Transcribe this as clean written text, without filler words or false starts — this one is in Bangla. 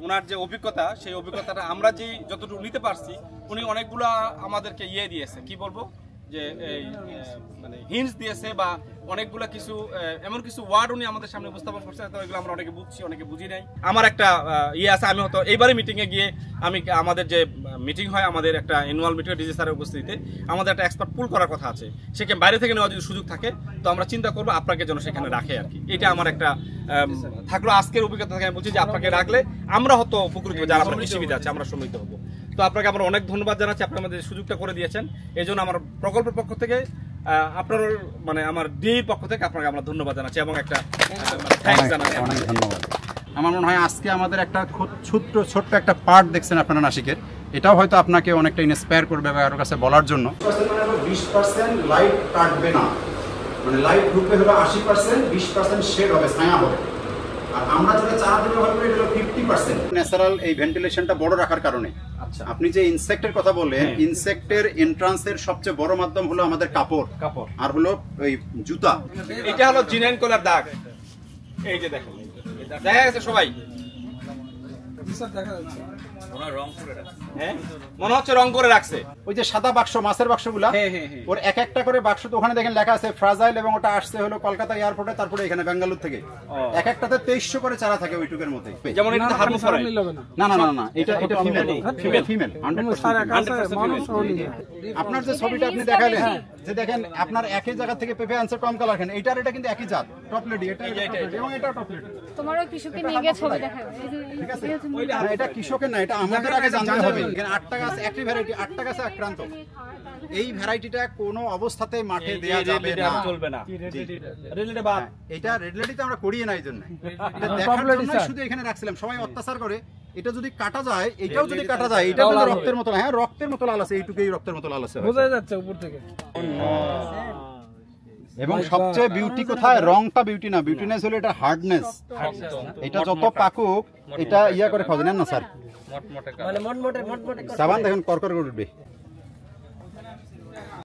ওনার যে অভিজ্ঞতা সেই অভিজ্ঞতাটা আমরা যে যতটুকু নিতে পারছি উনি অনেকগুলো আমাদেরকে দিয়েছে কি বলবো যে মানে হিন্টস দিয়েছে বা অনেকগুলো কিছু এমন কিছু ওয়ার্ড উনি আমাদের সামনে উপস্থাপন করছে তো এগুলো আমরা অনেকে বুঝছি অনেকে বুঝি নাই। আমার একটা আছে আমি হয়তো এইবারে মিটিংয়ে গিয়ে আমি আমাদের যে মিটিং হয় আমাদের একটা অ্যানুয়াল মিটিং ডিজি স্যারের উপস্থিতিতে আমাদের একটা এক্সপার্ট পুল করার কথা আছে, সেখানে বাইরে থেকে নেওয়ার যদি সুযোগ থাকে তো আমরা চিন্তা করবো আপনাকে যেন সেখানে রাখে আর কি। এটা আমার একটা থাকলো আজকের অভিজ্ঞতা থেকে আমি বলছি যে আপনাকে রাখলে আমরা হয়তো উপকৃত হবো, যারা আমরা কৃষিবিদ আছে আমরা সমৃদ্ধ হবো। তো আপনাকে আমরা অনেক ধন্যবাদ জানাচ্ছি, আপনি আমাদের সুযোগটা করে দিয়েছেন। এই জন্য আমার প্রকল্পের পক্ষ থেকে আপনার মানে আমার ডিএর পক্ষ থেকে আপনাকে আমরা ধন্যবাদ জানাচ্ছি এবং একটা থ্যাঙ্কস জানাচ্ছি। অনেক ধন্যবাদ। আমার মনে হয় আজকে আমাদের একটা ছোট্ট একটা পার্ট দেখছেন আপনারা নাসিকের, এটাও হয়তো আপনাকে অনেকটা ইন্সপায়ার করবে বা কারোর কাছে বলার জন্য। 20% লাইট কাটবে না, মানে লাইট ঢুকবে হলো 80%, 20% শেড হবে, ছায়া হবে। আর আমরা যেটা চারা ব্যবহার করি এটা হলো 50%। ন্যাচারাল এই ভেন্টিলেশনটা বড় রাখার কারণে আপনি যে ইনসেক্টের কথা বললেন, ইনসেক্টের এন্ট্রান্সের সবচেয়ে বড় মাধ্যম হলো আমাদের কাপড় আর হলো ওই জুতা। এটা হলো জিনেন কলার দাগ, এই যে দেখেন দেখা গেছে সবাই মনে হচ্ছে রং করে রাখছে। ওই যে সাদা বাক্স মাছের বাক্সগুলা ওর এক একটা করে বাক্স তো ওখানে দেখেন লেখা আছে ফ্রাজাইল, এবং ওটা আসছে হলো কলকাতা এয়ারপোর্টে, তারপরে এখানে বেঙ্গালুরু থেকে। এক একটাতে 2300 করে চারা থাকে ওইটুকের মধ্যে। যেমন এটা হার্মোফোরাইল না না না না, এটা ফিমেল 100%। আপনার যে ছবিটা আপনি দেখালেন যে দেখেন আপনার একই জায়গা থেকে পেঁপে আনছে কম কালার, খান এইটার এটা কিন্তু একই জাত টপলেডি, এটা এবং এটা টপলেডি। তোমারও কৃষককে নিয়ে গিয়ে ছবি দেখাবে, ঠিক আছে? এটা কৃষকের না, এটা আমাদের আগে জানতে হবে। এখানে 8টা গাছ একই ভ্যারাইটি, 8টা গাছে আক্রান্ত। এই ভ্যারাইটিটা কোনো অবস্থাতেই মাঠে দেয়া যাবে না, চলবে না। রেড বাদ এটা রেড লেডিতে আমরা করিয়ে নাই জন্য, এটা দেখার জন্য শুধু এখানে রাখছিলাম। সবাই অত্যাচার করে, এটা যদি কাটা যায়, এটাও যদি কাটা যায়, এটা কিন্তু রক্তের মতো, হ্যাঁ রক্তের মতো লাল আছে, এইটুকুই রক্তের মতো লাল আছে, বোঝা যাচ্ছে উপর থেকে। এবং সবচেয়ে বিউটি কোথায়? রংটা বিউটি না, বিউটিনেস হলো এটা হার্ডনেস। এটা যত পাকুক এটা ইয়া করে খাওয়া যায় না স্যার, মানে মটমটে সাবান দেখুন করকর করে উঠবে।